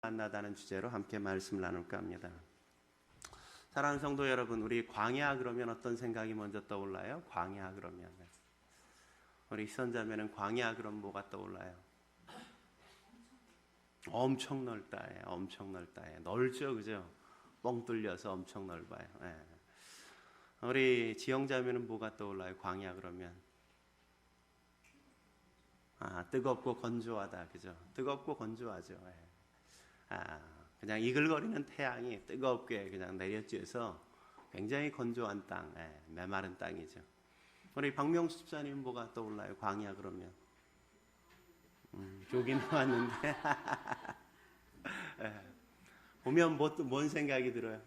만나다는 주제로 함께 말씀을 나눌까 합니다. 사랑하는 성도 여러분, 우리 광야 그러면 어떤 생각이 먼저 떠올라요? 광야 그러면 우리 선자매는 광야 그럼 뭐가 떠올라요? 엄청 넓다, 엄청 넓다, 넓죠, 그죠? 뻥 뚫려서 엄청 넓어요. 우리 지영자매는 뭐가 떠올라요? 광야 그러면 뜨겁고 건조하다, 그죠? 뜨겁고 건조하죠. 그냥 이글거리는 태양이 뜨겁게 그냥 내려쬐서 굉장히 건조한 땅, 메마른 땅이죠. 우리 박명수 집사님 뭐가 떠올라요? 광야 그러면 조긴 왔는데 보면 뭔 생각이 들어요?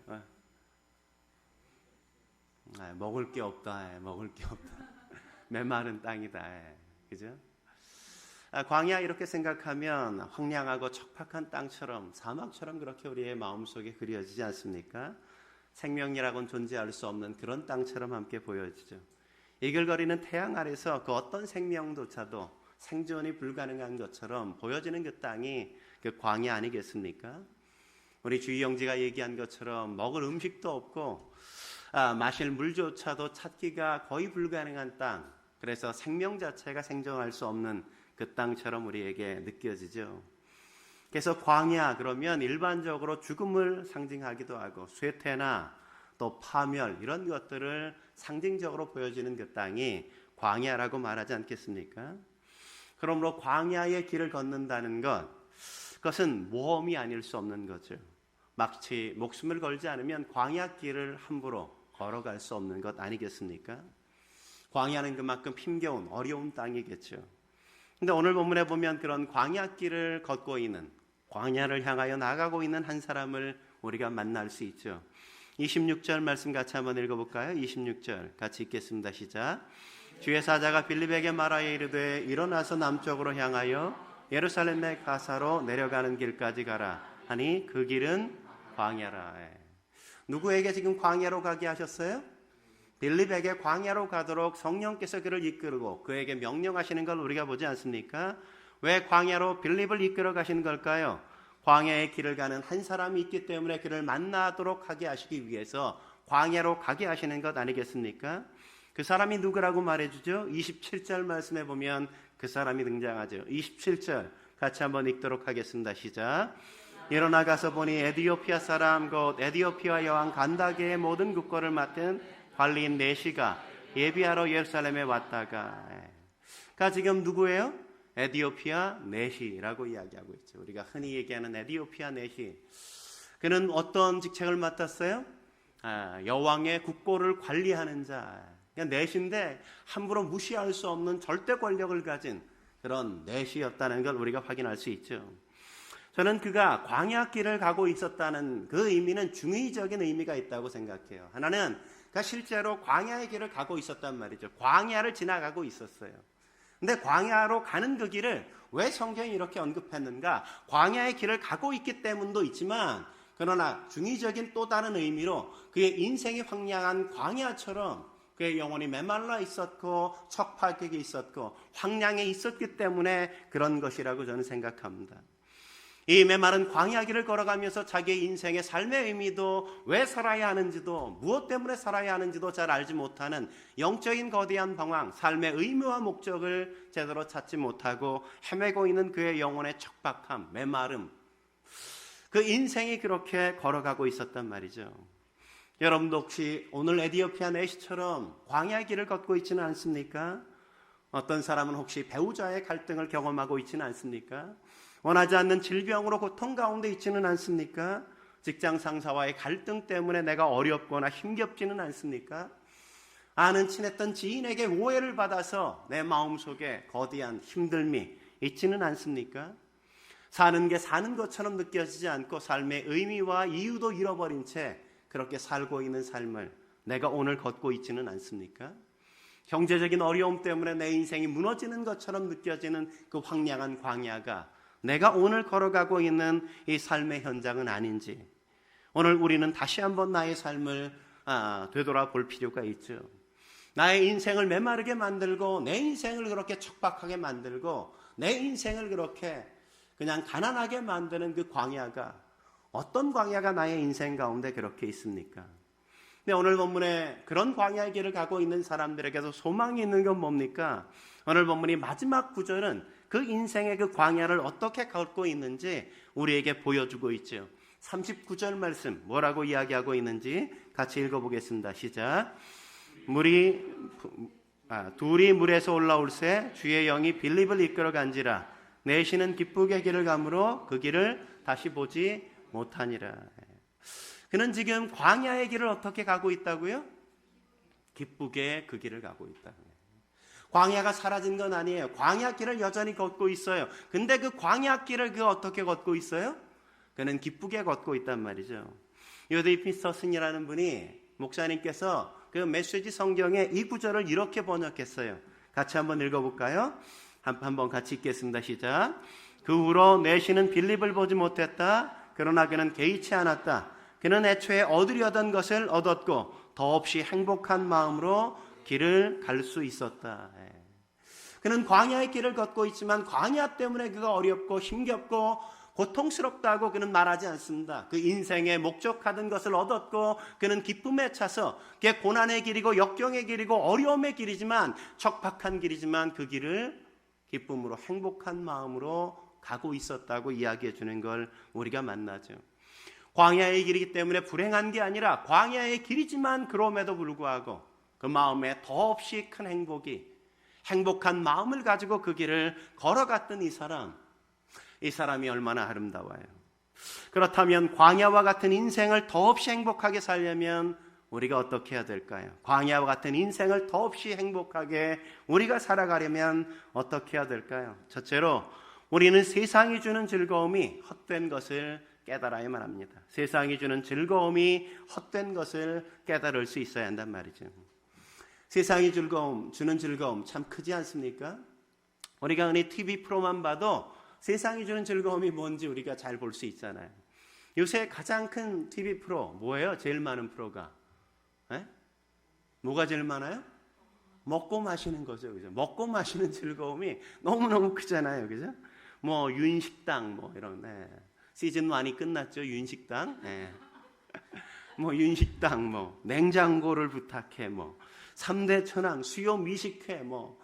먹을 게 없다, 먹을 게 없다. 메마른 땅이다, 그죠? 광야 이렇게 생각하면 황량하고 척박한 땅처럼, 사막처럼 그렇게 우리의 마음속에 그려지지 않습니까? 생명이라고는 존재할 수 없는 그런 땅처럼 함께 보여지죠. 이글거리는 태양 아래서 그 어떤 생명조차도 생존이 불가능한 것처럼 보여지는 그 땅이 그 광야 아니겠습니까? 우리 주희 형제가 얘기한 것처럼 먹을 음식도 없고 마실 물조차도 찾기가 거의 불가능한 땅, 그래서 생명 자체가 생존할 수 없는 그 땅처럼 우리에게 느껴지죠. 그래서 광야 그러면 일반적으로 죽음을 상징하기도 하고 쇠퇴나 또 파멸 이런 것들을 상징적으로 보여지는 그 땅이 광야라고 말하지 않겠습니까? 그러므로 광야의 길을 걷는다는 것, 그것은 모험이 아닐 수 없는 거죠. 마치 목숨을 걸지 않으면 광야 길을 함부로 걸어갈 수 없는 것 아니겠습니까? 광야는 그만큼 힘겨운 어려운 땅이겠죠. 근데 오늘 본문에 보면 그런 광야길을 걷고 있는, 광야를 향하여 나가고 있는 한 사람을 우리가 만날 수 있죠. 26절 말씀 같이 한번 읽어볼까요? 26절 같이 읽겠습니다. 시작. 주의 사자가 빌립에게 말하여 이르되 일어나서 남쪽으로 향하여 예루살렘의 가사로 내려가는 길까지 가라 하니 그 길은 광야라. 누구에게 지금 광야로 가게 하셨어요? 빌립에게 광야로 가도록 성령께서 그를 이끌고 그에게 명령하시는 걸 우리가 보지 않습니까? 왜 광야로 빌립을 이끌어 가시는 걸까요? 광야의 길을 가는 한 사람이 있기 때문에 그를 만나도록 하게 하시기 위해서 광야로 가게 하시는 것 아니겠습니까? 그 사람이 누구라고 말해주죠? 27절 말씀에 보면 그 사람이 등장하죠. 27절 같이 한번 읽도록 하겠습니다. 시작. 일어나 가서 보니 에디오피아 사람 곧 에디오피아 여왕 간다게의 모든 국거를 맡은 관리인 네시가 예비하러 예루살렘에 왔다가, 그러니까 지금 누구예요? 에디오피아 네시라고 이야기하고 있죠. 우리가 흔히 얘기하는 에디오피아 네시. 그는 어떤 직책을 맡았어요? 여왕의 국고를 관리하는 자. 네시인데 함부로 무시할 수 없는 절대 권력을 가진 그런 네시였다는 걸 우리가 확인할 수 있죠. 저는 그가 광야길을 가고 있었다는 그 의미는 중의적인 의미가 있다고 생각해요. 하나는 그가 실제로 광야의 길을 가고 있었단 말이죠. 광야를 지나가고 있었어요. 근데 광야로 가는 그 길을 왜 성경이 이렇게 언급했는가? 광야의 길을 가고 있기 때문도 있지만, 그러나 중의적인 또 다른 의미로 그의 인생이 황량한 광야처럼 그의 영혼이 메말라 있었고 척박하게 있었고 황량해 있었기 때문에 그런 것이라고 저는 생각합니다. 이 메마른 광야길을 걸어가면서 자기의 인생의 삶의 의미도, 왜 살아야 하는지도, 무엇 때문에 살아야 하는지도 잘 알지 못하는 영적인 거대한 방황, 삶의 의미와 목적을 제대로 찾지 못하고 헤매고 있는 그의 영혼의 척박함, 메마름, 그 인생이 그렇게 걸어가고 있었단 말이죠. 여러분도 혹시 오늘 에디오피아 네시처럼 광야의 길을 걷고 있지는 않습니까? 어떤 사람은 혹시 배우자의 갈등을 경험하고 있지는 않습니까? 원하지 않는 질병으로 고통 가운데 있지는 않습니까? 직장 상사와의 갈등 때문에 내가 어렵거나 힘겹지는 않습니까? 아는 친했던 지인에게 오해를 받아서 내 마음속에 거대한 힘듦이 있지는 않습니까? 사는 게 사는 것처럼 느껴지지 않고 삶의 의미와 이유도 잃어버린 채 그렇게 살고 있는 삶을 내가 오늘 걷고 있지는 않습니까? 경제적인 어려움 때문에 내 인생이 무너지는 것처럼 느껴지는 그 황량한 광야가 내가 오늘 걸어가고 있는 이 삶의 현장은 아닌지, 오늘 우리는 다시 한번 나의 삶을 되돌아볼 필요가 있죠. 나의 인생을 메마르게 만들고 내 인생을 그렇게 척박하게 만들고 내 인생을 그렇게 그냥 가난하게 만드는 그 광야가 어떤 광야가 나의 인생 가운데 그렇게 있습니까? 근데 오늘 본문에 그런 광야의 길을 가고 있는 사람들에게도 소망이 있는 건 뭡니까? 오늘 본문이 마지막 구절은 그 인생의 그 광야를 어떻게 걷고 있는지 우리에게 보여주고 있죠. 39절 말씀 뭐라고 이야기하고 있는지 같이 읽어보겠습니다. 시작. 둘이 물에서 올라올새 주의 영이 빌립을 이끌어 간지라 내시는 기쁘게 길을 가므로 그 길을 다시 보지 못하니라. 그는 지금 광야의 길을 어떻게 가고 있다고요? 기쁘게 그 길을 가고 있다고요. 광야가 사라진 건 아니에요. 광야 길을 여전히 걷고 있어요. 근데 그 광야 길을 그 어떻게 걷고 있어요? 그는 기쁘게 걷고 있단 말이죠. 요데이 피터슨이라는 분이 목사님께서 그 메시지 성경에 이 구절을 이렇게 번역했어요. 같이 한번 읽어볼까요? 한번 같이 읽겠습니다. 시작. 그 후로 내시는 빌립을 보지 못했다. 그러나 그는 개의치 않았다. 그는 애초에 얻으려던 것을 얻었고 더없이 행복한 마음으로 길을 갈 수 있었다. 그는 광야의 길을 걷고 있지만 광야 때문에 그가 어렵고 힘겹고 고통스럽다고 그는 말하지 않습니다. 그 인생의 목적하던 것을 얻었고 그는 기쁨에 차서 그게 고난의 길이고 역경의 길이고 어려움의 길이지만 척박한 길이지만 그 길을 기쁨으로 행복한 마음으로 가고 있었다고 이야기해 주는 걸 우리가 만나죠. 광야의 길이기 때문에 불행한 게 아니라 광야의 길이지만 그럼에도 불구하고 그 마음에 더없이 큰 행복한 마음을 가지고 그 길을 걸어갔던 이 사람이 얼마나 아름다워요. 그렇다면 광야와 같은 인생을 더없이 행복하게 살려면 우리가 어떻게 해야 될까요? 광야와 같은 인생을 더없이 행복하게 우리가 살아가려면 어떻게 해야 될까요? 첫째로 우리는 세상이 주는 즐거움이 헛된 것을 깨달아야만 합니다. 세상이 주는 즐거움이 헛된 것을 깨달을 수 있어야 한단 말이죠. 세상이 주는 즐거움 참 크지 않습니까? 우리가 흔히 TV 프로만 봐도 세상이 주는 즐거움이 뭔지 우리가 잘 볼 수 있잖아요. 요새 가장 큰 TV 프로 뭐예요? 제일 많은 프로가? 에? 뭐가 제일 많아요? 먹고 마시는 거죠. 그죠? 먹고 마시는 즐거움이 너무너무 크잖아요. 그죠? 뭐 윤식당 뭐 이런 시즌 1이 끝났죠. 윤식당. 뭐 윤식당 뭐 냉장고를 부탁해 뭐 3대 천왕 수요 미식회 뭐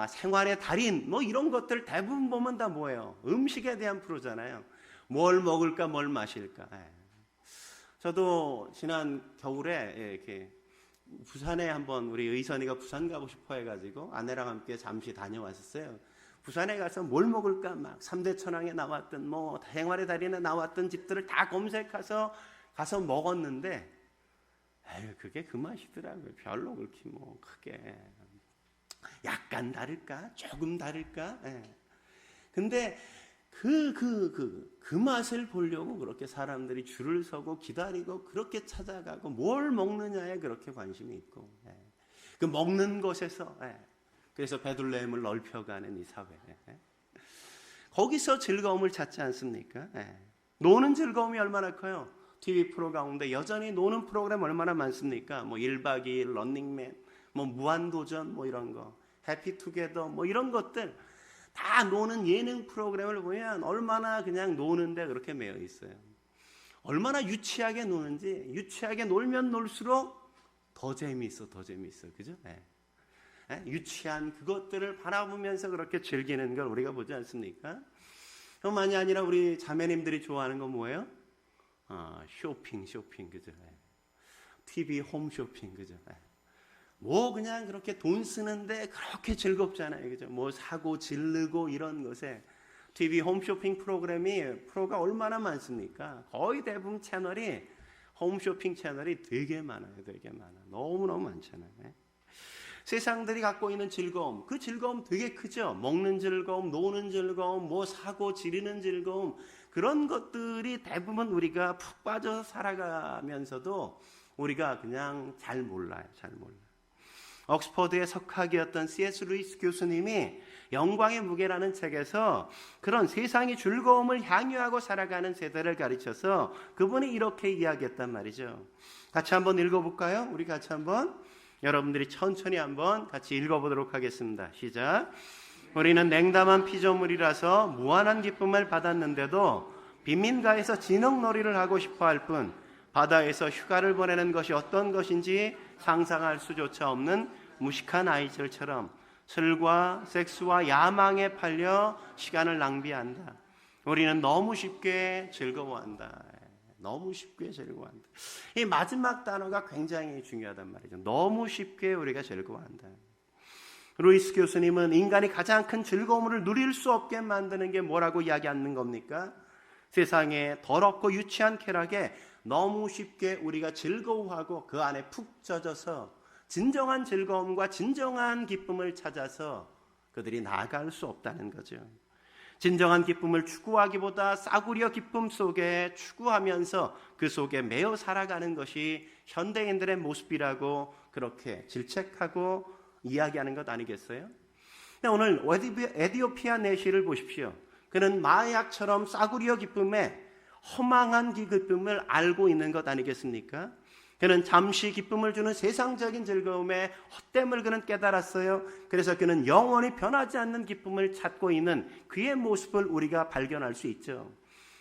생활의 달인 뭐 이런 것들 대부분 보면 다 뭐예요? 음식에 대한 프로잖아요. 뭘 먹을까 뭘 마실까. 저도 지난 겨울에 이렇게 부산에 한번 우리 의선이가 부산 가고 싶어 해가지고 아내랑 함께 잠시 다녀왔었어요. 부산에 가서 뭘 먹을까 막 3대 천왕에 나왔던 뭐 생활의 달인에 나왔던 집들을 다 검색해서 가서 먹었는데 그게 그 맛이더라고요. 별로 그렇게 뭐 크게 약간 다를까? 조금 다를까? 근데 그 맛을 보려고 그렇게 사람들이 줄을 서고 기다리고 그렇게 찾아가고 뭘 먹느냐에 그렇게 관심이 있고 그 먹는 것에서 그래서 베들레헴을 넓혀가는 이 사회 거기서 즐거움을 찾지 않습니까? 노는 즐거움이 얼마나 커요? TV 프로 가운데 여전히 노는 프로그램 얼마나 많습니까? 뭐 1박 2일 런닝맨 뭐 무한도전 뭐 이런 거 해피투게더 뭐 이런 것들 다 노는 예능 프로그램을 보면 얼마나 그냥 노는데 그렇게 매여 있어요. 얼마나 유치하게 노는지 유치하게 놀면 놀수록 더 재미있어 그죠? 유치한 그것들을 바라보면서 그렇게 즐기는 걸 우리가 보지 않습니까? 그뿐만이 아니라 우리 자매님들이 좋아하는 건 뭐예요? 쇼핑 그죠? TV 홈쇼핑 그죠? 뭐 그냥 그렇게 돈 쓰는데 그렇게 즐겁잖아요. 그죠? 뭐 사고 지르고 이런 것에 TV 홈쇼핑 프로가 얼마나 많습니까? 거의 대부분 채널이 홈쇼핑 채널이 되게 많아요. 너무너무 많잖아요. 세상들이 갖고 있는 즐거움, 그 즐거움 되게 크죠. 먹는 즐거움, 노는 즐거움, 뭐 사고 지르는 즐거움 그런 것들이 대부분 우리가 푹 빠져서 살아가면서도 우리가 그냥 잘 몰라요. 옥스퍼드의 석학이었던 C.S. 루이스 교수님이 영광의 무게라는 책에서 그런 세상의 즐거움을 향유하고 살아가는 세대를 가르쳐서 그분이 이렇게 이야기했단 말이죠. 같이 한번 읽어볼까요? 우리 같이 한번 여러분들이 천천히 한번 같이 읽어보도록 하겠습니다. 시작. 우리는 냉담한 피조물이라서 무한한 기쁨을 받았는데도 빈민가에서 진흙놀이를 하고 싶어 할 뿐 바다에서 휴가를 보내는 것이 어떤 것인지 상상할 수조차 없는 무식한 아이들처럼 술과 섹스와 야망에 팔려 시간을 낭비한다. 우리는 너무 쉽게 즐거워한다. 너무 쉽게 즐거워한다. 이 마지막 단어가 굉장히 중요하단 말이죠. 너무 쉽게 우리가 즐거워한다. 루이스 교수님은 인간이 가장 큰 즐거움을 누릴 수 없게 만드는 게 뭐라고 이야기하는 겁니까? 세상에 더럽고 유치한 쾌락에 너무 쉽게 우리가 즐거워하고 그 안에 푹 젖어서 진정한 즐거움과 진정한 기쁨을 찾아서 그들이 나아갈 수 없다는 거죠. 진정한 기쁨을 추구하기보다 싸구려 기쁨 속에 추구하면서 그 속에 매여 살아가는 것이 현대인들의 모습이라고 그렇게 질책하고 이야기하는 것 아니겠어요? 오늘 에디오피아 내시를 보십시오. 그는 마약처럼 싸구려 기쁨에 허망한 기쁨을 알고 있는 것 아니겠습니까? 그는 잠시 기쁨을 주는 세상적인 즐거움에 헛됨을 그는 깨달았어요. 그래서 그는 영원히 변하지 않는 기쁨을 찾고 있는 그의 모습을 우리가 발견할 수 있죠.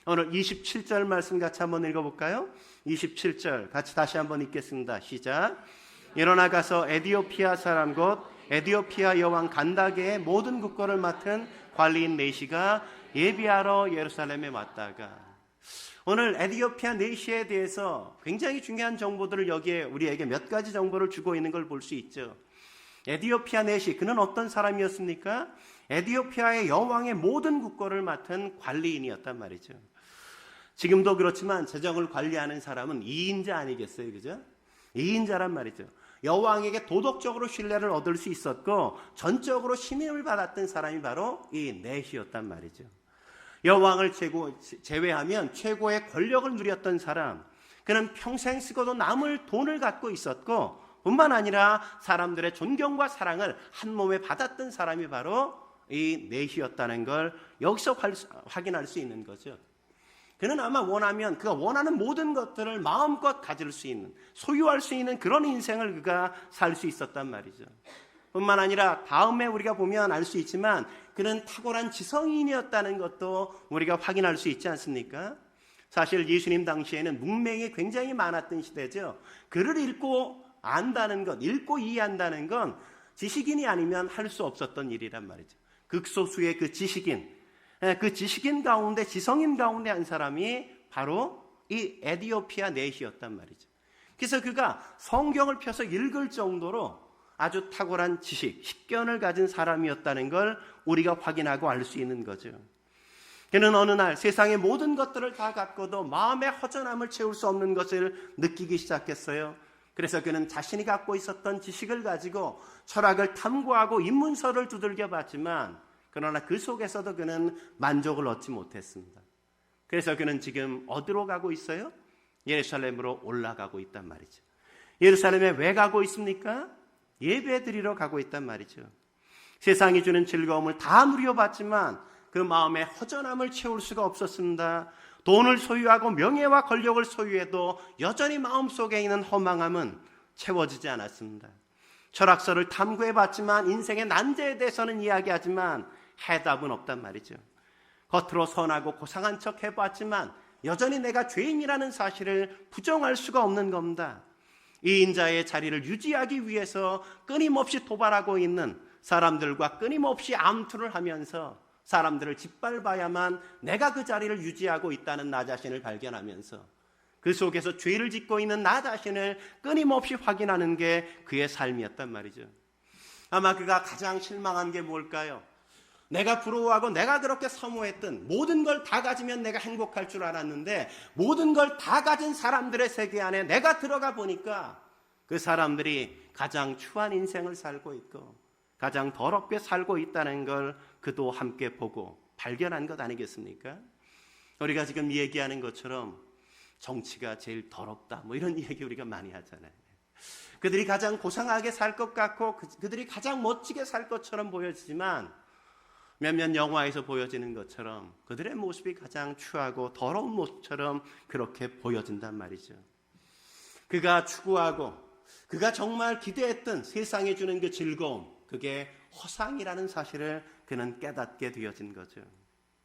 오늘 27절 말씀 같이 한번 읽어볼까요? 27절 같이 다시 한번 읽겠습니다. 시작. 일어나 가서 에디오피아 사람 곧 에디오피아 여왕 간다게의 모든 국거를 맡은 관리인 네시가 예비하러 예루살렘에 왔다가, 오늘 에디오피아 네시에 대해서 굉장히 중요한 정보들을 여기에 우리에게 몇 가지 정보를 주고 있는 걸 볼 수 있죠. 에디오피아 네시, 그는 어떤 사람이었습니까? 에디오피아의 여왕의 모든 국거를 맡은 관리인이었단 말이죠. 지금도 그렇지만 재정을 관리하는 사람은 2인자 아니겠어요, 그죠? 2인자란 말이죠. 여왕에게 도덕적으로 신뢰를 얻을 수 있었고 전적으로 신임을 받았던 사람이 바로 이 네시였단 말이죠. 여왕을 제외하면 최고의 권력을 누렸던 사람, 그는 평생 쓰고도 남을 돈을 갖고 있었고 뿐만 아니라 사람들의 존경과 사랑을 한 몸에 받았던 사람이 바로 이 네시였다는 걸 여기서 확인할 수 있는 거죠. 그는 아마 원하면 그가 원하는 모든 것들을 마음껏 가질 수 있는, 소유할 수 있는 그런 인생을 그가 살 수 있었단 말이죠. 뿐만 아니라 다음에 우리가 보면 알 수 있지만 그는 탁월한 지성인이었다는 것도 우리가 확인할 수 있지 않습니까? 사실 예수님 당시에는 문맹이 굉장히 많았던 시대죠. 글을 읽고 안다는 것, 읽고 이해한다는 건 지식인이 아니면 할 수 없었던 일이란 말이죠. 극소수의 그 지식인 가운데, 지성인 가운데 한 사람이 바로 이 에디오피아 네시였단 말이죠. 그래서 그가 성경을 펴서 읽을 정도로 아주 탁월한 지식, 식견을 가진 사람이었다는 걸 우리가 확인하고 알 수 있는 거죠. 그는 어느 날 세상의 모든 것들을 다 갖고도 마음의 허전함을 채울 수 없는 것을 느끼기 시작했어요. 그래서 그는 자신이 갖고 있었던 지식을 가지고 철학을 탐구하고 입문서를 두들겨 봤지만 그러나 그 속에서도 그는 만족을 얻지 못했습니다. 그래서 그는 지금 어디로 가고 있어요? 예루살렘으로 올라가고 있단 말이죠. 예루살렘에 왜 가고 있습니까? 예배드리러 가고 있단 말이죠. 세상이 주는 즐거움을 다 누려봤지만 그 마음의 허전함을 채울 수가 없었습니다. 돈을 소유하고 명예와 권력을 소유해도 여전히 마음속에 있는 허망함은 채워지지 않았습니다. 철학서를 탐구해봤지만 인생의 난제에 대해서는 이야기하지만 해답은 없단 말이죠. 겉으로 선하고 고상한 척 해봤지만 여전히 내가 죄인이라는 사실을 부정할 수가 없는 겁니다. 이 인자의 자리를 유지하기 위해서 끊임없이 도발하고 있는 사람들과 끊임없이 암투를 하면서 사람들을 짓밟아야만 내가 그 자리를 유지하고 있다는 나 자신을 발견하면서 그 속에서 죄를 짓고 있는 나 자신을 끊임없이 확인하는 게 그의 삶이었단 말이죠. 아마 그가 가장 실망한 게 뭘까요? 내가 부러워하고 내가 그렇게 사모했던 모든 걸 다 가지면 내가 행복할 줄 알았는데 모든 걸 다 가진 사람들의 세계 안에 내가 들어가 보니까 그 사람들이 가장 추한 인생을 살고 있고 가장 더럽게 살고 있다는 걸 그도 함께 보고 발견한 것 아니겠습니까? 우리가 지금 얘기하는 것처럼 정치가 제일 더럽다 뭐 이런 얘기 우리가 많이 하잖아요. 그들이 가장 고상하게 살 것 같고 그들이 가장 멋지게 살 것처럼 보여지지만 몇몇 영화에서 보여지는 것처럼 그들의 모습이 가장 추하고 더러운 모습처럼 그렇게 보여진단 말이죠. 그가 추구하고 그가 정말 기대했던 세상에 주는 그 즐거움, 그게 허상이라는 사실을 그는 깨닫게 되어진 거죠.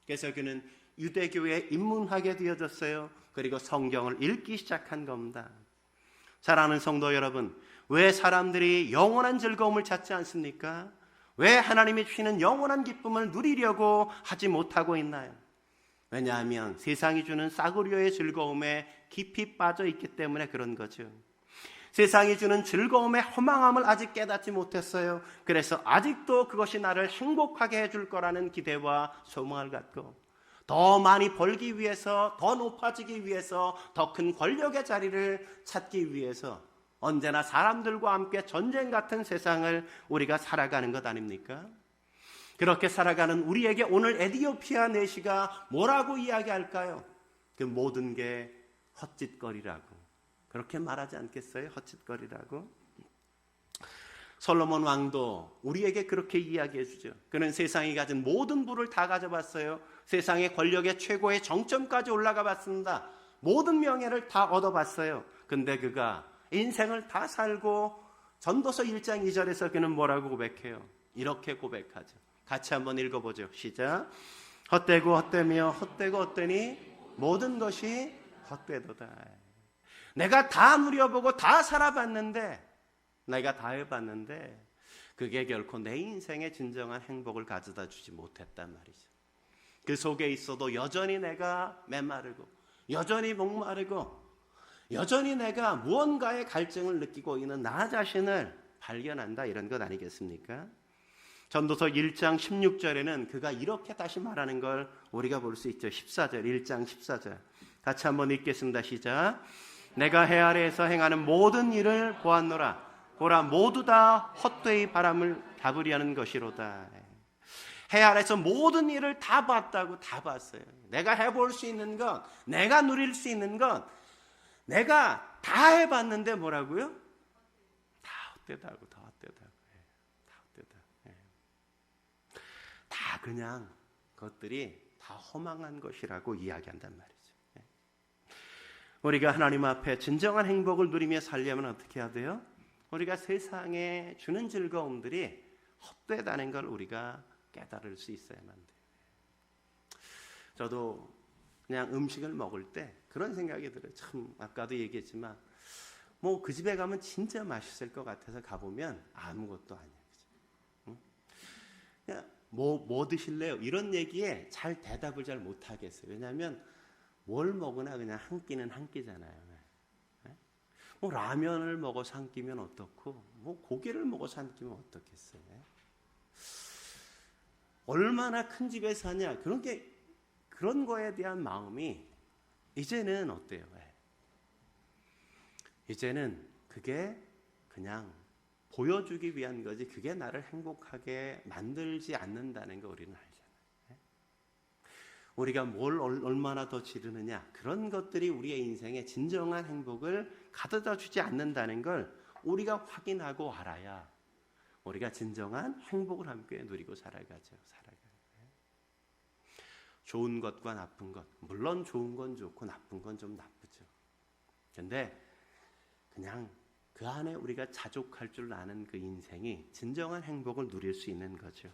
그래서 그는 유대교에 입문하게 되어졌어요. 그리고 성경을 읽기 시작한 겁니다. 사랑하는 성도 여러분, 왜 사람들이 영원한 즐거움을 찾지 않습니까? 왜 하나님이 주시는 영원한 기쁨을 누리려고 하지 못하고 있나요? 왜냐하면 세상이 주는 싸구려의 즐거움에 깊이 빠져 있기 때문에 그런 거죠. 세상이 주는 즐거움의 허망함을 아직 깨닫지 못했어요. 그래서 아직도 그것이 나를 행복하게 해줄 거라는 기대와 소망을 갖고 더 많이 벌기 위해서, 더 높아지기 위해서, 더 큰 권력의 자리를 찾기 위해서 언제나 사람들과 함께 전쟁 같은 세상을 우리가 살아가는 것 아닙니까? 그렇게 살아가는 우리에게 오늘 에디오피아 내시가 뭐라고 이야기할까요? 그 모든 게 헛짓거리라고. 그렇게 말하지 않겠어요? 헛짓거리라고. 솔로몬 왕도 우리에게 그렇게 이야기해 주죠. 그는 세상이 가진 모든 부를 다 가져봤어요. 세상의 권력의 최고의 정점까지 올라가 봤습니다. 모든 명예를 다 얻어봤어요. 근데 그가 인생을 다 살고 전도서 1장 2절에서 그는 뭐라고 고백해요? 이렇게 고백하죠. 같이 한번 읽어보죠. 시작. 헛되고 헛되며 헛되고 헛되니 모든 것이 헛되도다. 내가 다 누려보고 다 살아봤는데, 내가 다 해봤는데 그게 결코 내 인생의 진정한 행복을 가져다 주지 못했단 말이죠. 그 속에 있어도 여전히 내가 메마르고 여전히 목마르고 여전히 내가 무언가의 갈증을 느끼고 있는 나 자신을 발견한다, 이런 것 아니겠습니까? 전도서 1장 16절에는 그가 이렇게 다시 말하는 걸 우리가 볼 수 있죠. 14절, 1장 14절 같이 한번 읽겠습니다. 시작. 내가 해 아래에서 행하는 모든 일을 보았노라. 보라, 모두 다 헛되이 바람을 잡으려는 것이로다. 해 아래에서 모든 일을 다 봤다고. 다 봤어요. 내가 해볼 수 있는 것, 내가 누릴 수 있는 것, 내가 다 해봤는데 뭐라고요? 다 헛되다고. 다 헛되다고. 다 헛되다. 다 그냥 그것들이 다 허망한 것이라고 이야기한단 말이죠. 우리가 하나님 앞에 진정한 행복을 누리며 살려면 어떻게 해야 돼요? 우리가 세상에 주는 즐거움들이 헛되다는 걸 우리가 깨달을 수 있어야만 돼요. 저도 그냥 음식을 먹을 때 그런 생각이 들어요. 참 아까도 얘기했지만 뭐 그 집에 가면 진짜 맛있을 것 같아서 가보면 아무것도 아니에요. 응? 그냥 뭐 드실래요? 이런 얘기에 잘 대답을 잘 못하겠어요. 왜냐하면 뭘 먹으나 그냥 한 끼는 한 끼잖아요. 뭐 라면을 먹어서 한 끼면 어떻고, 뭐 고기를 먹어서 한 끼면 어떻겠어요? 얼마나 큰 집에 사냐, 그런 거에 대한 마음이 이제는 어때요? 이제는 그게 그냥 보여주기 위한 거지, 그게 나를 행복하게 만들지 않는다는 거 우리는 알잖아요. 우리가 뭘 얼마나 더 지르느냐, 그런 것들이 우리의 인생에 진정한 행복을 가져다 주지 않는다는 걸 우리가 확인하고 알아야 우리가 진정한 행복을 함께 누리고 살아가죠. 좋은 것과 나쁜 것, 물론 좋은 건 좋고 나쁜 건 좀 나쁘죠. 근데 그냥 그 안에 우리가 자족할 줄 아는 그 인생이 진정한 행복을 누릴 수 있는 거죠.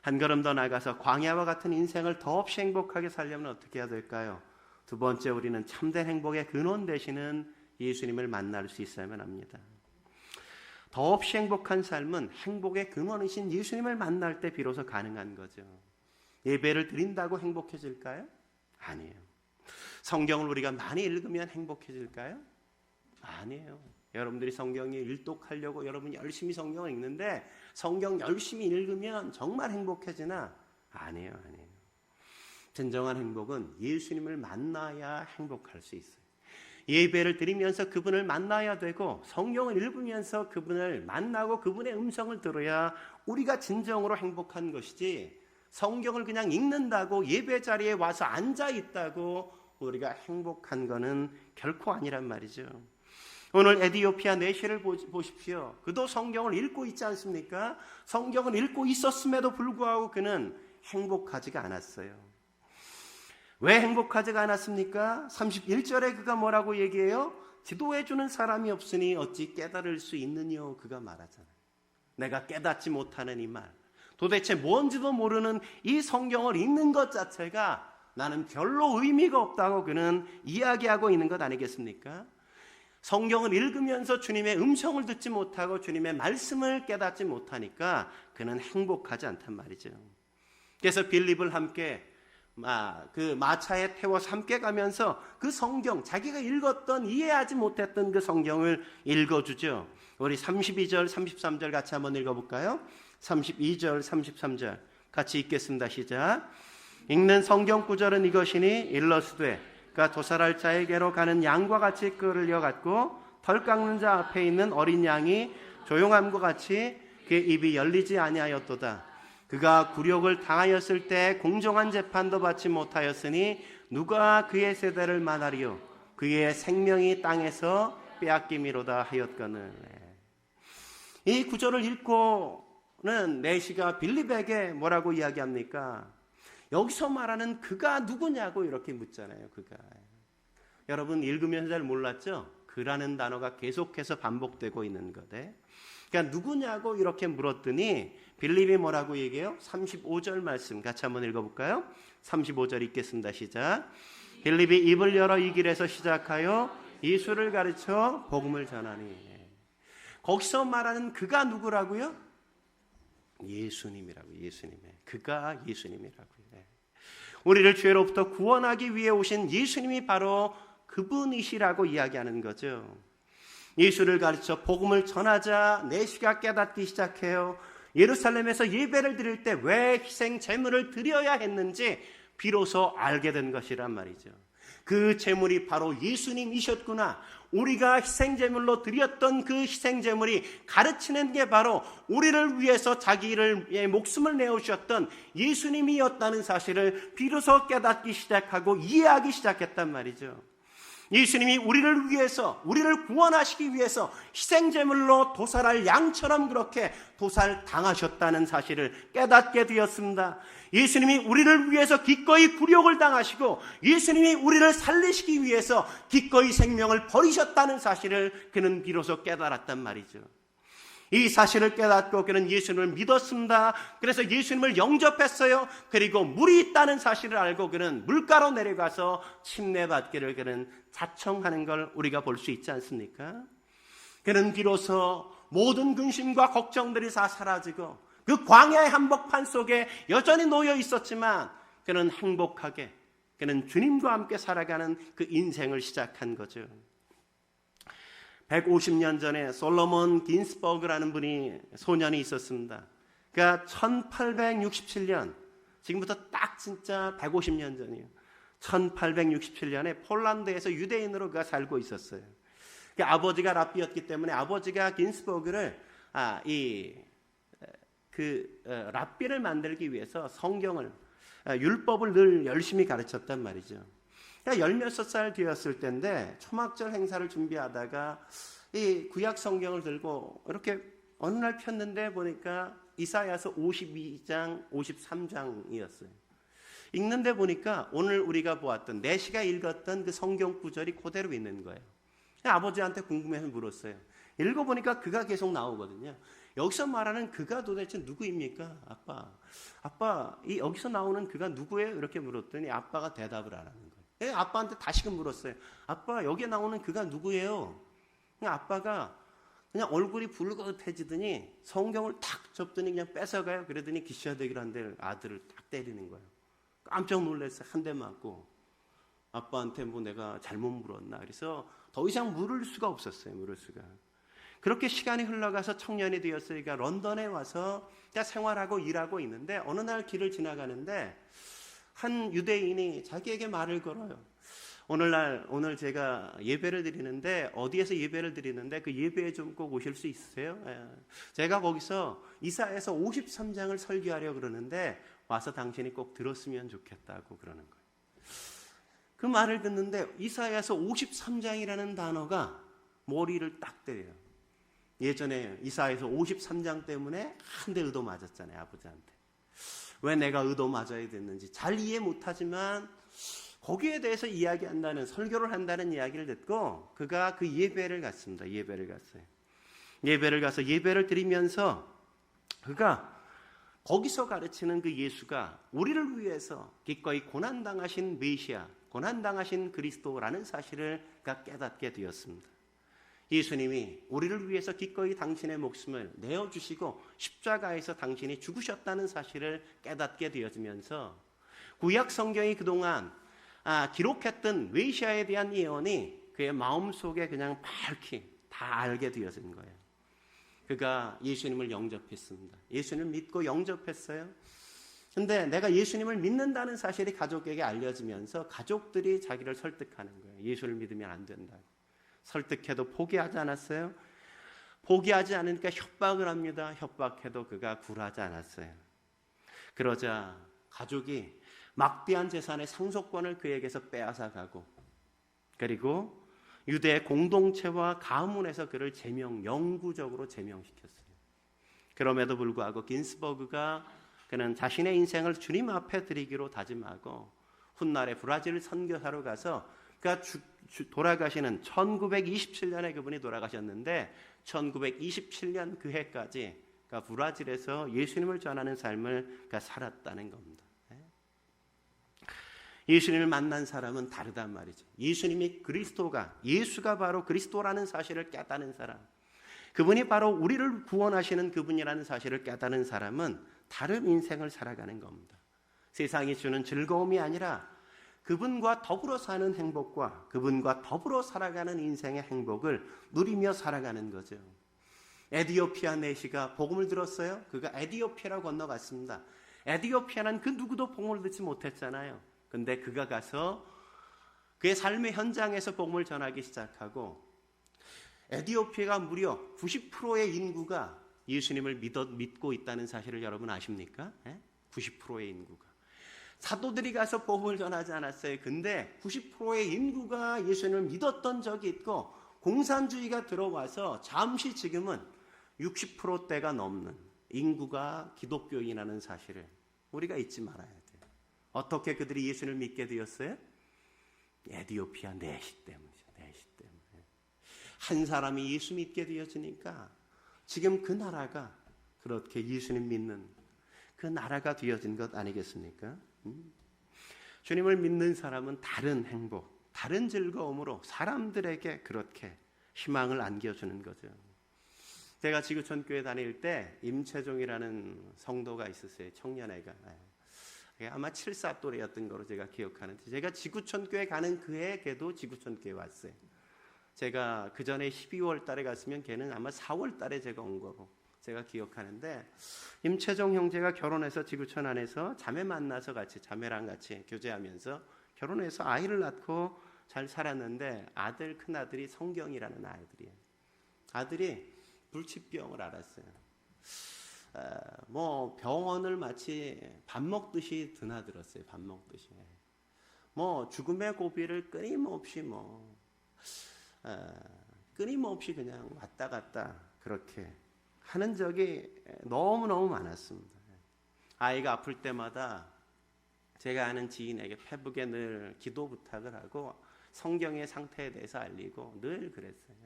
한 걸음 더 나가서 광야와 같은 인생을 더없이 행복하게 살려면 어떻게 해야 될까요? 두 번째, 우리는 참된 행복의 근원 되시는 예수님을 만날 수 있어야만 합니다. 더없이 행복한 삶은 행복의 근원이신 예수님을 만날 때 비로소 가능한 거죠. 예배를 드린다고 행복해질까요? 아니에요. 성경을 우리가 많이 읽으면 행복해질까요? 아니에요. 여러분들이 성경에 일독하려고 여러분이 열심히 성경을 읽는데 성경 열심히 읽으면 정말 행복해지나? 아니에요. 진정한 행복은 예수님을 만나야 행복할 수 있어요. 예배를 드리면서 그분을 만나야 되고 성경을 읽으면서 그분을 만나고 그분의 음성을 들어야 우리가 진정으로 행복한 것이지, 성경을 그냥 읽는다고 예배 자리에 와서 앉아 있다고 우리가 행복한 거는 결코 아니란 말이죠. 오늘 에디오피아 내시를 보십시오. 그도 성경을 읽고 있지 않습니까? 성경을 읽고 있었음에도 불구하고 그는 행복하지가 않았어요. 왜 행복하지가 않았습니까? 31절에 그가 뭐라고 얘기해요? 지도해주는 사람이 없으니 어찌 깨달을 수 있느뇨? 그가 말하잖아요. 내가 깨닫지 못하는 이 말, 도대체 뭔지도 모르는 이 성경을 읽는 것 자체가 나는 별로 의미가 없다고 그는 이야기하고 있는 것 아니겠습니까? 성경을 읽으면서 주님의 음성을 듣지 못하고 주님의 말씀을 깨닫지 못하니까 그는 행복하지 않단 말이죠. 그래서 빌립을 함께 그 마차에 태워서 함께 가면서 그 성경, 자기가 읽었던 이해하지 못했던 그 성경을 읽어주죠. 우리 32절 33절 같이 한번 읽어볼까요? 32절 33절 같이 읽겠습니다. 시작. 읽는 성경 구절은 이것이니 일러스되 그가 도살할 자에게로 가는 양과 같이 끌려갔고 털 깎는 자 앞에 있는 어린 양이 조용함과 같이 그의 입이 열리지 아니하였도다. 그가 굴욕을 당하였을 때 공정한 재판도 받지 못하였으니 누가 그의 세대를 만하리요. 그의 생명이 땅에서 빼앗김이로다 하였거늘. 이 구절을 읽고는 내시가 빌립에게 뭐라고 이야기합니까? 여기서 말하는 그가 누구냐고 이렇게 묻잖아요. 그가. 여러분 읽으면서 잘 몰랐죠? 그라는 단어가 계속해서 반복되고 있는 거대. 그러니까 누구냐고 이렇게 물었더니 빌립이 뭐라고 얘기해요? 35절 말씀 같이 한번 읽어볼까요? 35절 읽겠습니다. 시작. 빌립이 입을 열어 이 길에서 시작하여 예수를 가르쳐 복음을 전하니. 거기서 말하는 그가 누구라고요? 예수님이라고. 예수님의. 그가 예수님이라고요. 우리를 죄로부터 구원하기 위해 오신 예수님이 바로 그분이시라고 이야기하는 거죠. 예수를 가르쳐 복음을 전하자 내시가 깨닫기 시작해요. 예루살렘에서 예배를 드릴 때 왜 희생 제물을 드려야 했는지 비로소 알게 된 것이란 말이죠. 그 제물이 바로 예수님이셨구나. 우리가 희생 제물로 드렸던 그 희생 제물이 가르치는 게 바로 우리를 위해서 자기의 목숨을 내어주셨던 예수님이었다는 사실을 비로소 깨닫기 시작하고 이해하기 시작했단 말이죠. 예수님이 우리를 위해서, 우리를 구원하시기 위해서 희생제물로 도살할 양처럼 그렇게 도살당하셨다는 사실을 깨닫게 되었습니다. 예수님이 우리를 위해서 기꺼이 굴욕을 당하시고 예수님이 우리를 살리시기 위해서 기꺼이 생명을 버리셨다는 사실을 그는 비로소 깨달았단 말이죠. 이 사실을 깨닫고 그는 예수님을 믿었습니다. 그래서 예수님을 영접했어요. 그리고 물이 있다는 사실을 알고 그는 물가로 내려가서 침례받기를 그는 자청하는 걸 우리가 볼 수 있지 않습니까? 그는 비로소 모든 근심과 걱정들이 다 사라지고 그 광야의 한복판 속에 여전히 놓여 있었지만 그는 행복하게, 그는 주님과 함께 살아가는 그 인생을 시작한 거죠. 150년 전에 솔로몬 긴스버그라는 분이 소년이 있었습니다. 그러니까 1867년, 지금부터 딱 진짜 150년 전이에요. 1867년에 폴란드에서 유대인으로 그가 살고 있었어요. 그러니까 아버지가 랍비였기 때문에 아버지가 긴스버그를 랍비를 만들기 위해서 성경을, 율법을 늘 열심히 가르쳤단 말이죠. 그러니까 16살 되었을 때인데 초막절 행사를 준비하다가 이 구약 성경을 들고 이렇게 어느 날 폈는데 보니까 이사야서 52장 53장이었어요. 읽는데 보니까 오늘 우리가 보았던 내시가 읽었던 그 성경 구절이 그대로 있는 거예요. 아버지한테 궁금해서 물었어요. 읽어보니까 그가 계속 나오거든요. 여기서 말하는 그가 도대체 누구입니까? 아빠, 여기서 나오는 그가 누구예요? 이렇게 물었더니 아빠가 대답을 안 하는 거예요. 아빠한테 다시금 물었어요. 아빠, 여기에 나오는 그가 누구예요? 아빠가 그냥 얼굴이 붉어해지더니 성경을 탁 접더니 그냥 뺏어가요. 그러더니 기셔야되기로 한데 아들을 딱 때리는 거예요. 깜짝 놀랐어요. 한 대 맞고. 아빠한테 뭐 내가 잘못 물었나. 그래서 더 이상 물을 수가 없었어요. 물을 수가. 그렇게 시간이 흘러가서 청년이 되었으니까 그러니까 런던에 와서 생활하고 일하고 있는데 어느 날 길을 지나가는데 한 유대인이 자기에게 말을 걸어요. 오늘 제가 예배를 드리는데 어디에서 예배를 드리는데 그 예배에 좀 꼭 오실 수 있으세요? 제가 거기서 이사야서 53장을 설교하려고 그러는데 와서 당신이 꼭 들었으면 좋겠다고 그러는 거예요. 그 말을 듣는데 이사야서 53장이라는 단어가 머리를 딱 때려요. 예전에 이사야서 53장 때문에 한 대 의도 맞았잖아요. 아버지한테. 왜 내가 의도 맞아야 됐는지 잘 이해 못하지만 거기에 대해서 이야기한다는, 설교를 한다는 이야기를 듣고 그가 그 예배를 갔습니다. 예배를 갔어요. 예배를 가서 예배를 드리면서 그가 거기서 가르치는 그 예수가 우리를 위해서 기꺼이 고난당하신 메시아, 고난당하신 그리스도라는 사실을 깨닫게 되었습니다. 예수님이 우리를 위해서 기꺼이 당신의 목숨을 내어주시고 십자가에서 당신이 죽으셨다는 사실을 깨닫게 되어지면서 구약 성경이 그동안 기록했던 메시아에 대한 예언이 그의 마음속에 그냥 밝히 다 알게 되어진 거예요. 그가 예수님을 영접했습니다. 예수님을 믿고 영접했어요. 근데 내가 예수님을 믿는다는 사실이 가족에게 알려지면서 가족들이 자기를 설득하는 거예요. 예수를 믿으면 안 된다고. 설득해도 포기하지 않았어요. 포기하지 않으니까 협박을 합니다. 협박해도 그가 굴하지 않았어요. 그러자 가족이 막대한 재산의 상속권을 그에게서 빼앗아가고, 그리고 유대 공동체와 가문에서 그를 영구적으로 제명시켰어요. 그럼에도 불구하고 긴스버그가 그는 자신의 인생을 주님 앞에 드리기로 다짐하고 훗날에 브라질 선교사로 가서 그가 돌아가시는 1927년에 그분이 돌아가셨는데 1927년 그 해까지 그가 브라질에서 예수님을 전하는 삶을 그가 살았다는 겁니다. 예수님을 만난 사람은 다르단 말이죠. 예수님이 그리스도가, 예수가 바로 그리스도라는 사실을 깨닫는 사람, 그분이 바로 우리를 구원하시는 그분이라는 사실을 깨닫는 사람은 다른 인생을 살아가는 겁니다. 세상이 주는 즐거움이 아니라 그분과 더불어 사는 행복과 그분과 더불어 살아가는 인생의 행복을 누리며 살아가는 거죠. 에디오피아 내시가 복음을 들었어요. 그가 에디오피아로 건너갔습니다. 에디오피아는 그 누구도 복음을 듣지 못했잖아요. 근데 그가 가서 그의 삶의 현장에서 복음을 전하기 시작하고 에디오피아가 무려 90%의 인구가 예수님을 믿고 있다는 사실을 여러분 아십니까? 90%의 인구가. 사도들이 가서 복음을 전하지 않았어요. 근데 90%의 인구가 예수님을 믿었던 적이 있고 공산주의가 들어와서 잠시 지금은 60%대가 넘는 인구가 기독교인이라는 사실을 우리가 잊지 말아야 돼요. 어떻게 그들이 예수님을 믿게 되었어요? 에디오피아 내시 때문이죠. 내시 때문에. 한 사람이 예수 믿게 되어지니까 지금 그 나라가 그렇게 예수님 믿는 그 나라가 되어진 것 아니겠습니까? 주님을 믿는 사람은 다른 행복, 다른 즐거움으로 사람들에게 그렇게 희망을 안겨주는 거죠. 제가 지구촌교회 다닐 때 임채종이라는 성도가 있었어요. 청년애가. 아마 7사 또래였던 거로 제가 기억하는데 제가 지구촌교회 가는 그해 걔도 지구촌교회 왔어요. 제가 그 전에 12월 달에 갔으면 걔는 아마 4월 달에 제가 온 거로 제가 기억하는데 임채종 형제가 결혼해서 지구촌 안에서 자매 만나서 같이 자매랑 같이 교제하면서 결혼해서 아이를 낳고 잘 살았는데 큰아들이 성경이라는 아이들이에요. 아들이 불치병을 앓았어요. 뭐 병원을 마치 밥 먹듯이 드나들었어요. 밥 먹듯이. 뭐 죽음의 고비를 끊임없이 그냥 왔다 갔다 그렇게 하는 적이 너무너무 많았습니다. 아이가 아플 때마다 제가 아는 지인에게 페북에 늘 기도 부탁을 하고 성경의 상태에 대해서 알리고 늘 그랬어요.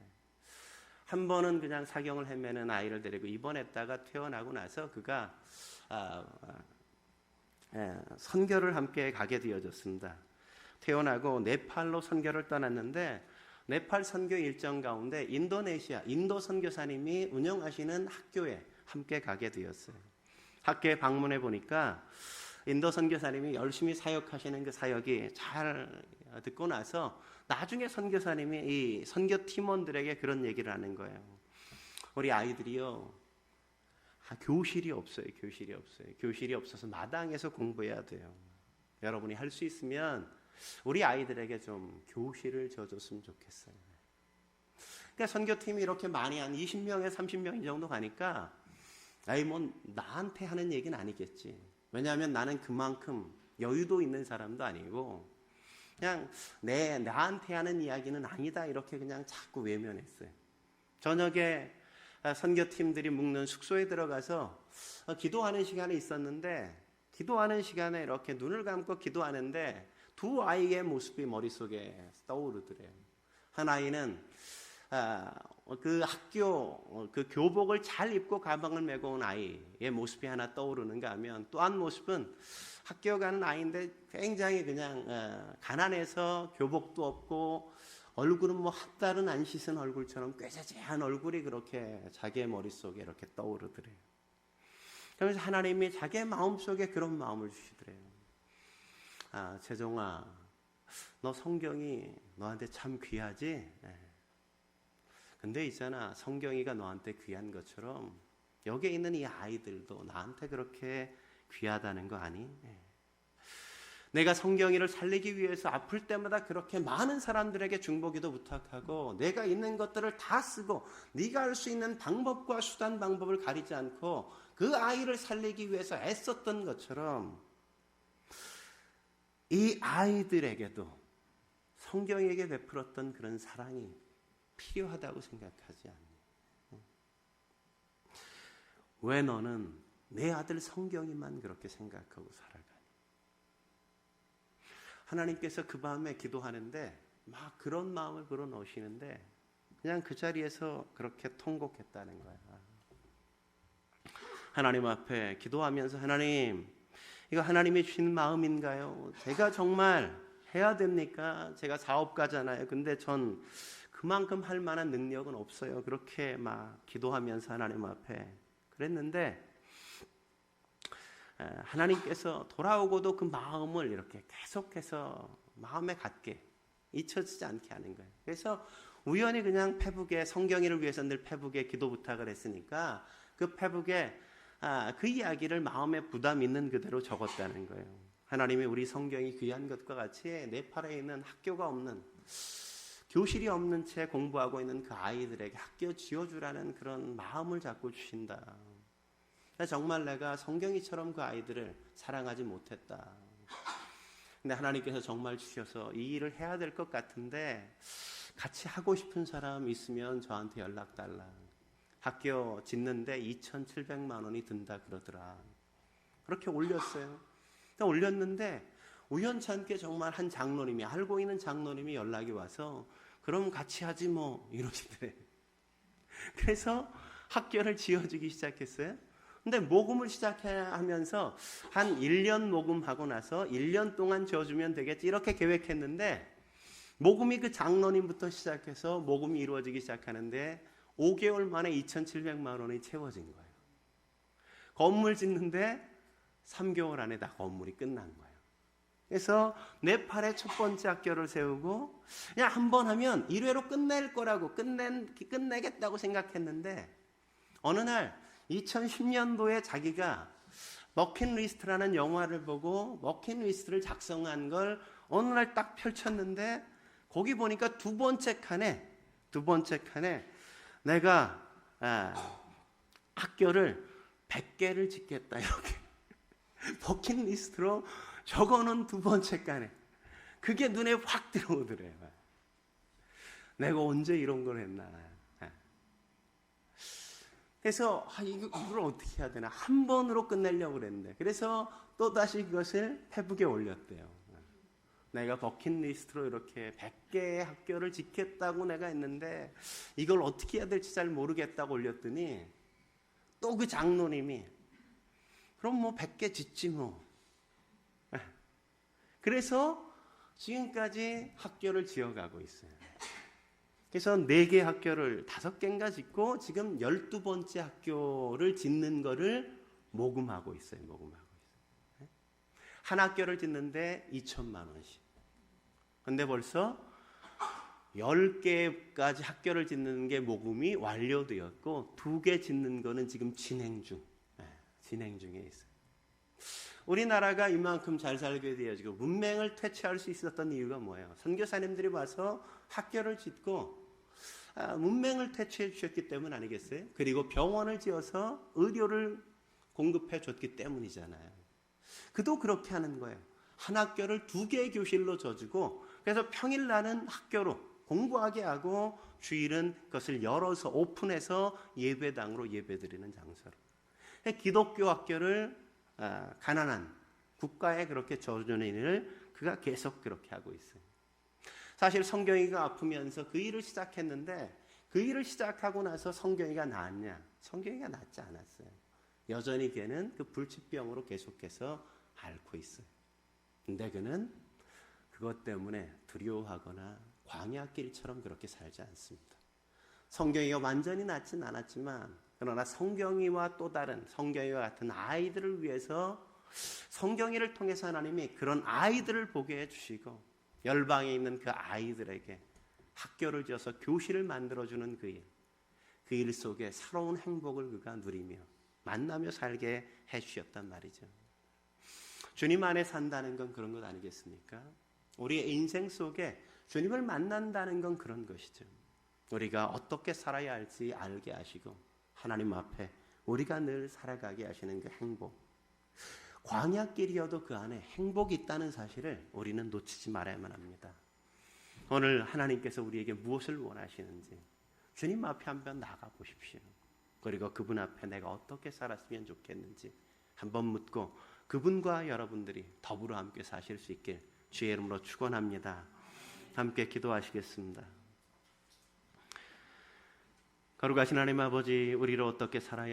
한 번은 그냥 사경을 헤매는 아이를 데리고 입원했다가 퇴원하고 나서 그가 선교를 함께 가게 되어졌습니다. 퇴원하고 네팔로 선교를 떠났는데 네팔 선교 일정 가운데 인도 선교사님이 운영하시는 학교에 함께 가게 되었어요. 학교에 방문해 보니까 인도 선교사님이 열심히 사역하시는 그 사역이 잘 듣고 나서 나중에 선교사님이 이 선교 팀원들에게 그런 얘기를 하는 거예요. 우리 아이들이요, 교실이 없어요. 교실이 없어서 마당에서 공부해야 돼요. 여러분이 할 수 있으면 우리 아이들에게 좀 교실을 줘줬으면 좋겠어요. 그러니까 선교팀이 이렇게 많이 한 20명에 30명 이 정도 가니까 뭐 나한테 하는 얘기는 아니겠지. 왜냐하면 나는 그만큼 여유도 있는 사람도 아니고 그냥 나한테 하는 이야기는 아니다 이렇게 그냥 자꾸 외면했어요. 저녁에 선교팀들이 묵는 숙소에 들어가서 기도하는 시간이 있었는데 기도하는 시간에 이렇게 눈을 감고 기도하는데 두 아이의 모습이 머릿속에 떠오르더래요. 한 아이는 그 학교 그 교복을 잘 입고 가방을 메고 온 아이의 모습이 하나 떠오르는가 하면, 또 한 모습은 학교 가는 아이인데 굉장히 그냥 가난해서 교복도 없고 얼굴은 뭐 한 달은 안 씻은 얼굴처럼 꾀죄죄한 얼굴이 그렇게 자기의 머릿속에 이렇게 떠오르더래요. 그러면서 하나님이 자기의 마음속에 그런 마음을 주시더래요. 재종아, 너 성경이 너한테 참 귀하지? 근데 있잖아, 성경이가 너한테 귀한 것처럼 여기에 있는 이 아이들도 나한테 그렇게 귀하다는 거 아니? 내가 성경이를 살리기 위해서 아플 때마다 그렇게 많은 사람들에게 중보기도 부탁하고 내가 있는 것들을 다 쓰고 네가 할 수 있는 방법과 수단 방법을 가리지 않고 그 아이를 살리기 위해서 애썼던 것처럼 이 아이들에게도 성경에게 베풀었던 그런 사랑이 필요하다고 생각하지 않니? 왜 너는 내 아들 성경이만 그렇게 생각하고 살아가니? 하나님께서 그 밤에 기도하는데 막 그런 마음을 불어넣으시는데 그냥 그 자리에서 그렇게 통곡했다는 거야. 하나님 앞에 기도하면서, 하나님, 이거 하나님이 주신 마음인가요? 제가 정말 해야 됩니까? 제가 사업가잖아요. 근데 전 그만큼 할 만한 능력은 없어요. 그렇게 막 기도하면서 하나님 앞에 그랬는데 하나님께서 돌아오고도 그 마음을 이렇게 계속해서 마음에 갖게, 잊혀지지 않게 하는 거예요. 그래서 우연히 그냥 페북에, 성경이를 위해서 늘 페북에 기도 부탁을 했으니까 그 페북에 그 이야기를 마음에 부담 있는 그대로 적었다는 거예요. 하나님이 우리 성경이 귀한 것과 같이 네팔에 있는 학교가 없는, 교실이 없는 채 공부하고 있는 그 아이들에게 학교 지어주라는 그런 마음을 자꾸 주신다. 정말 내가 성경이처럼 그 아이들을 사랑하지 못했다. 근데 하나님께서 정말 주셔서 이 일을 해야 될 것 같은데 같이 하고 싶은 사람 있으면 저한테 연락 달라. 학교 짓는데 2,700만 원이 든다 그러더라. 그렇게 올렸어요. 올렸는데 우연찮게 정말 한 장로님이, 알고 있는 장로님이 연락이 와서 그럼 같이 하지 뭐 이러시더래. 그래서 학교를 지어주기 시작했어요. 근데 모금을 시작하면서 한 1년 모금하고 나서 1년 동안 지어주면 되겠지 이렇게 계획했는데, 모금이 그 장로님부터 시작해서 모금이 이루어지기 시작하는데 5개월 만에 2,700만 원이 채워진 거예요. 건물 짓는데 3개월 안에 다 건물이 끝난 거예요. 그래서 네팔의 첫 번째 학교를 세우고 그냥 한 번 하면 1회로 끝낼 거라고 끝내겠다고 생각했는데, 어느 날 2010년도에 자기가 버킷리스트라는 영화를 보고 버킷리스트를 작성한 걸 어느 날 딱 펼쳤는데 거기 보니까 두 번째 칸에 내가 학교를 100개를 짓겠다 이렇게 버킷리스트로 적어놓은 두 번째 칸에 그게 눈에 확 들어오더래요. 내가 언제 이런 걸 했나. 그래서 이걸 어떻게 해야 되나, 한 번으로 끝내려고 그랬는데, 그래서 또다시 그것을 페북에 올렸대요. 내가 버킷리스트로 이렇게 100개의 학교를 짓겠다고 내가 했는데 이걸 어떻게 해야 될지 잘 모르겠다고 올렸더니 또 그 장로님이 그럼 뭐 100개 짓지 뭐. 그래서 지금까지 학교를 지어가고 있어요. 그래서 4개 학교를 5개인가 짓고 지금 12번째 학교를 짓는 거를 모금하고 있어요. 한 학교를 짓는데 2천만 원씩. 근데 벌써 10개까지 학교를 짓는 게 모금이 완료되었고 2개 짓는 거는 지금 진행 중에 있어요. 우리나라가 이만큼 잘 살게 되어지고 문맹을 퇴치할 수 있었던 이유가 뭐예요? 선교사님들이 와서 학교를 짓고 문맹을 퇴치해 주셨기 때문 아니겠어요? 그리고 병원을 지어서 의료를 공급해 줬기 때문이잖아요. 그도 그렇게 하는 거예요. 한 학교를 2개의 교실로 져주고 그래서 평일날은 학교로 공부하게 하고 주일은 그것을 열어서 오픈해서 예배당으로 예배드리는 장소로. 기독교 학교를 가난한 국가에 그렇게 져주는 일을 그가 계속 그렇게 하고 있어요. 사실 성경이가 아프면서 그 일을 시작했는데 그 일을 시작하고 나서 성경이가 나았냐? 성경이가 낫지 않았어요. 여전히 걔는 그 불치병으로 계속해서 앓고 있어요. 근데 그는 그것 때문에 두려워하거나 광야길처럼 그렇게 살지 않습니다. 성경이가 완전히 낫진 않았지만 그러나 성경이와 또 다른 성경이와 같은 아이들을 위해서 성경이를 통해서 하나님이 그런 아이들을 보게 해주시고 열방에 있는 그 아이들에게 학교를 지어서 교실을 만들어주는 그 일 속에 새로운 행복을 그가 누리며 만나며 살게 해주셨단 말이죠. 주님 안에 산다는 건 그런 것 아니겠습니까? 우리의 인생 속에 주님을 만난다는 건 그런 것이죠. 우리가 어떻게 살아야 할지 알게 하시고 하나님 앞에 우리가 늘 살아가게 하시는 그 행복, 광야길이어도 그 안에 행복이 있다는 사실을 우리는 놓치지 말아야만 합니다. 오늘 하나님께서 우리에게 무엇을 원하시는지 주님 앞에 한번 나가 보십시오. 그리고 그분 앞에 내가 어떻게 살았으면 좋겠는지 한번 묻고 그분과 여러분들이 더불어 함께 사실 수 있길 주의 이름으로 축원합니다. 함께 기도하시겠습니다. 거룩하신 하나님 아버지, 우리를 어떻게 살아야